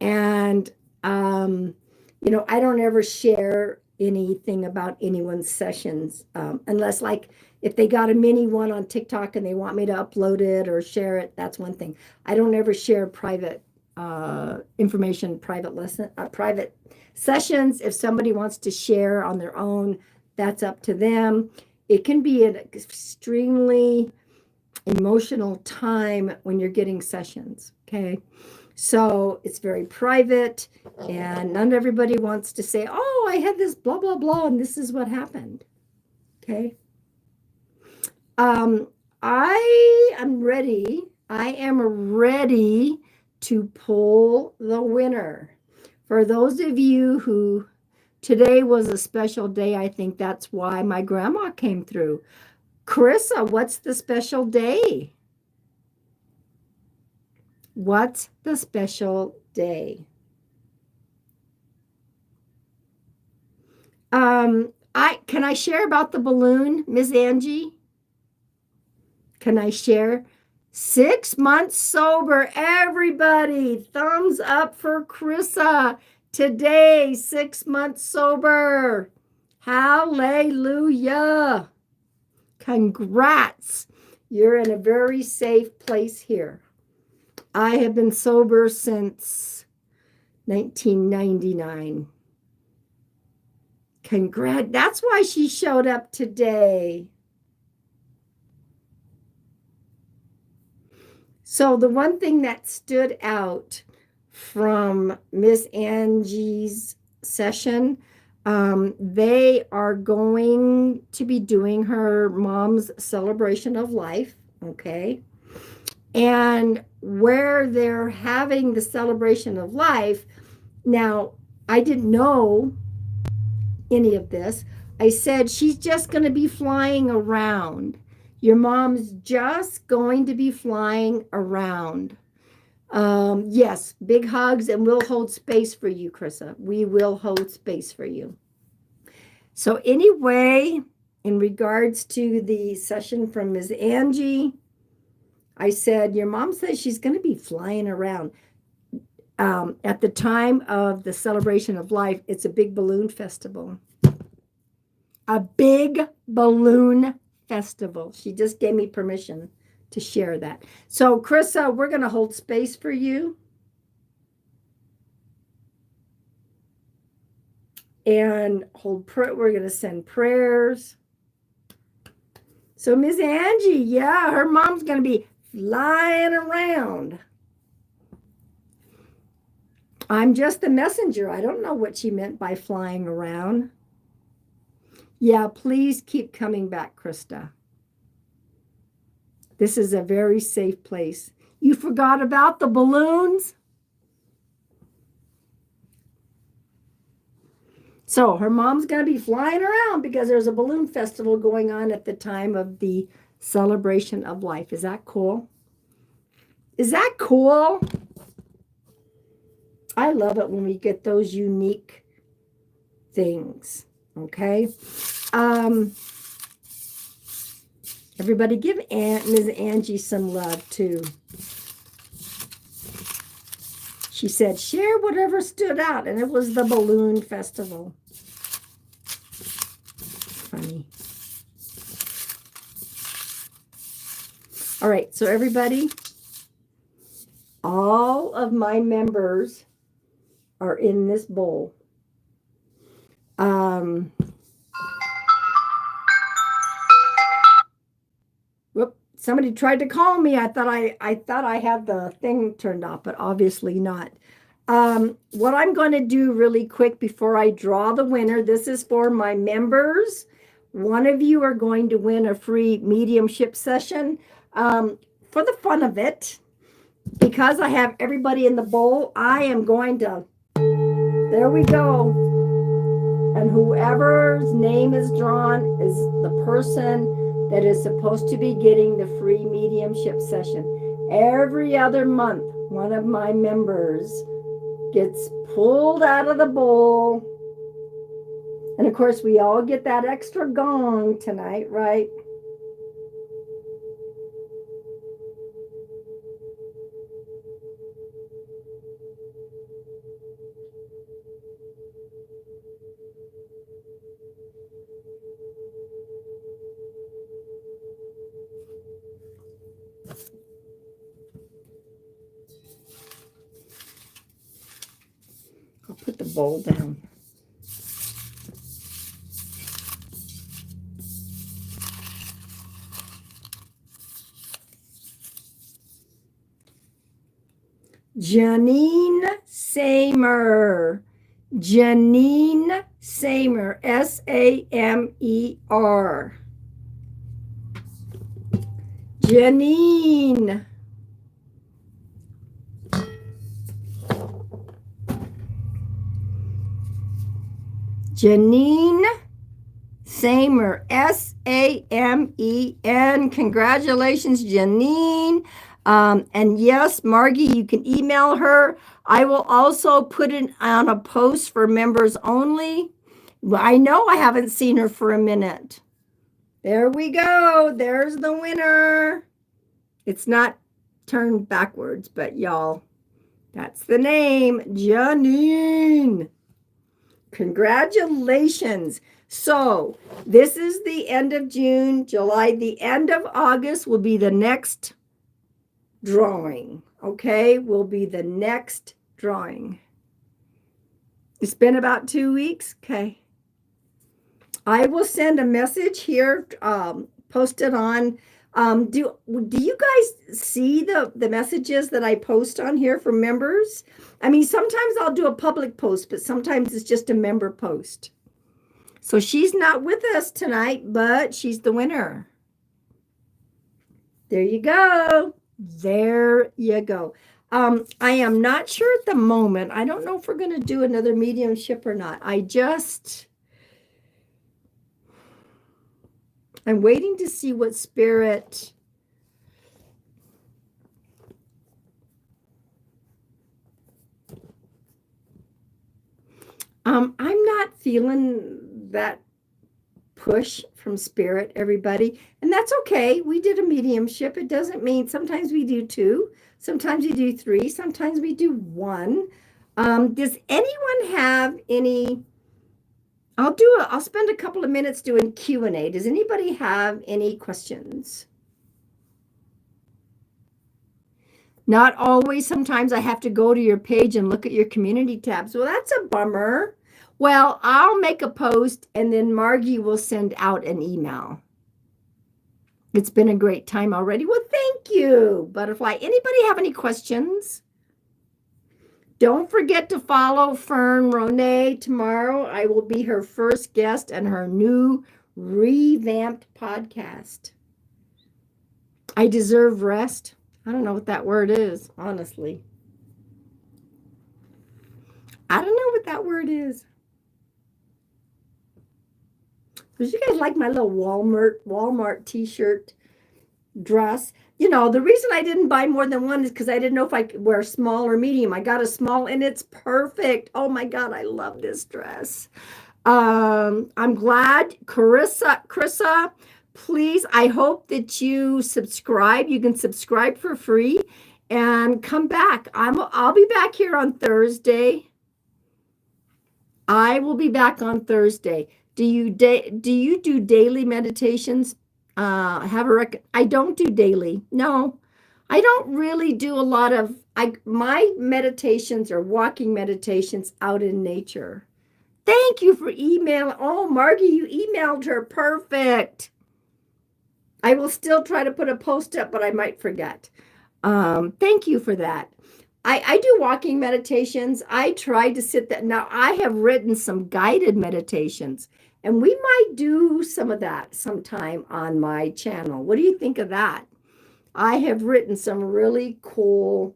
And, I don't ever share anything about anyone's sessions unless, like, if they got a mini one on TikTok and they want me to upload it or share it, that's one thing. I don't ever share private information, private sessions. If somebody wants to share on their own, that's up to them. It can be an extremely emotional time when you're getting sessions, okay? So it's very private, and not everybody wants to say, oh, I had this blah, blah, blah, and this is what happened, okay? I am ready. I am ready to pull the winner. For those of you who, today was a special day, I think that's why my grandma came through. Carissa, what's the special day? What's the special day? Can I share about the balloon, Miss Angie? Can I share? 6 months sober, everybody. Thumbs up for Carissa. Today, 6 months sober. Hallelujah. Congrats. You're in a very safe place here. I have been sober since 1999. Congrats. That's why she showed up today. So the one thing that stood out from Miss Angie's session, they are going to be doing her mom's celebration of life, okay? And where they're having the celebration of life, now, I didn't know any of this. I said, she's just going to be flying around. Your mom's just going to be flying around. Yes, big hugs, and we'll hold space for you, Carissa. We will hold space for you. So anyway, in regards to the session from Ms. Angie, I said, your mom says she's going to be flying around. At the time of the celebration of life, it's a big balloon festival. A big balloon festival. She just gave me permission to share that. So, Carissa, we're going to hold space for you. And we're going to send prayers. So, Miss Angie, yeah, her mom's going to be flying around. I'm just the messenger. I don't know what she meant by flying around. Yeah, please keep coming back, Krista. This is a very safe place. You forgot about the balloons? So her mom's going to be flying around because there's a balloon festival going on at the time of the celebration of life. Is that cool? Is that cool? I love it when we get those unique things. Okay. Everybody give Ms. Angie some love too. She said, share whatever stood out, and it was the balloon festival. Funny. All right, so everybody, all of my members are in this bowl. Whoop, somebody tried to call me. I thought I had the thing turned off, but obviously not. What I'm going to do really quick before I draw the winner, this is for my members. One of you are going to win a free mediumship session. For the fun of it, because I have everybody in the bowl, I am going to, there we go. And whoever's name is drawn is the person that is supposed to be getting the free mediumship session. Every other month, one of my members gets pulled out of the bowl. And of course, we all get that extra gong tonight, right? I'll put the bowl down. Janine Samer. Janine Samer. S-A-M-E-R. Janine. Janine Samer, S-A-M-E-N. Congratulations, Janine. And yes, Margie, you can email her. I will also put it on a post for members only. I know I haven't seen her for a minute. There we go. There's the winner. It's not turned backwards, but y'all, that's the name, Janine. Congratulations. So this is the end of June, July. The end of August will be the next drawing. Okay, will be the next drawing. It's been about 2 weeks. Okay. I will send a message here, posted on. Do you guys see the messages that I post on here for members? I mean, sometimes I'll do a public post, but sometimes it's just a member post. So she's not with us tonight, but she's the winner. There you go. There you go. I am not sure at the moment. I don't know if we're going to do another mediumship or not. I'm waiting to see what spirit. I'm not feeling that push from spirit, everybody. And that's okay. We did a mediumship. It doesn't mean sometimes we do 2, sometimes we do 3, sometimes we do 1. Does anyone have any? I'll spend a couple of minutes doing Q&A. Does anybody have any questions? Not always. Sometimes I have to go to your page and look at your community tabs. Well, that's a bummer. Well, I'll make a post and then Margie will send out an email. It's been a great time already. Well, thank you, Butterfly. Anybody have any questions? Don't forget to follow Fern Ronay tomorrow. I will be her first guest and her new revamped podcast. I deserve rest. I don't know what that word is, honestly. I don't know what that word is. Did you guys like my little Walmart t-shirt dress? You know, the reason I didn't buy more than one is because I didn't know if I could wear small or medium. I got a small and it's perfect. Oh my God, I love this dress. I'm glad. Carissa, please, I hope that you subscribe. You can subscribe for free and come back. I'll be back here on Thursday. I will be back on Thursday. Do you do daily meditations I don't do daily. No, I don't really do a lot of, my meditations are walking meditations out in nature. Thank you for email. Oh, Margie, you emailed her. Perfect. I will still try to put a post up, but I might forget. Thank you for that. I do walking meditations. I try to sit that. Now, I have written some guided meditations, and we might do some of that sometime on my channel. What do you think of that? I have written some really cool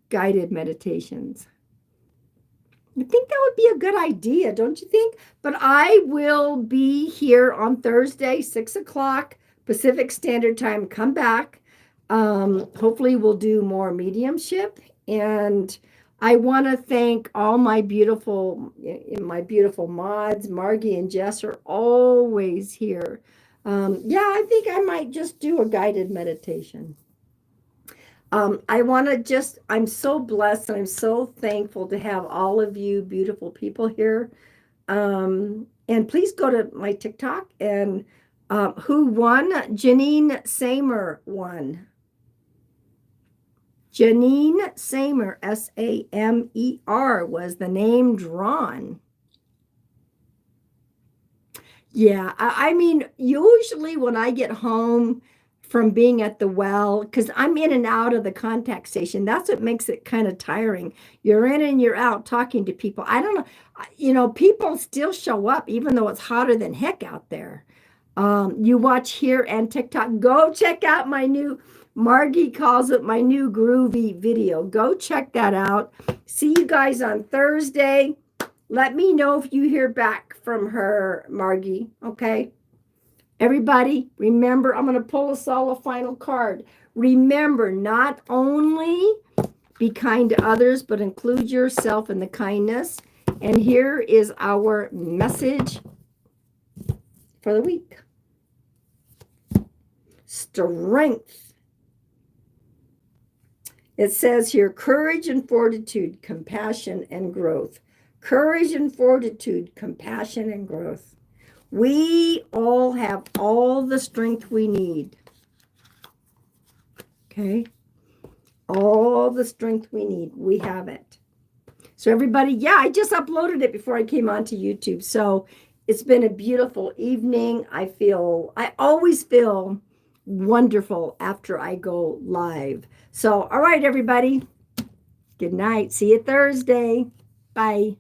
guided meditations. I think that would be a good idea, don't you think? But I will be here on Thursday, 6 o'clock Pacific Standard Time. Come back. Hopefully we'll do more mediumship. And I want to thank all my beautiful mods. Margie and Jess are always here. Yeah, I think I might just do a guided meditation. I want to just, I'm so blessed and I'm so thankful to have all of you beautiful people here. And please go to my TikTok and who won? Janine Samer won. Janine Samer, Samer, was the name drawn. Yeah, I mean, usually when I get home from being at the well, because I'm in and out of the contact station, that's what makes it kind of tiring. You're in and you're out talking to people. I don't know, people still show up, even though it's hotter than heck out there. You watch here and TikTok. Go check out my new, Margie calls it my new groovy video. Go check that out. See you guys on Thursday. Let me know if you hear back from her, Margie, okay? Everybody, remember, I'm going to pull us all a final card. Remember, not only be kind to others, but include yourself in the kindness. And here is our message for the week. Strength. It says here, courage and fortitude, compassion and growth. Courage and fortitude, compassion and growth. We all have all the strength we need. Okay? All the strength we need. We have it. So everybody, yeah, I just uploaded it before I came onto YouTube. So it's been a beautiful evening. I always feel wonderful after I go live. So, all right, everybody. Good night. See you Thursday. Bye.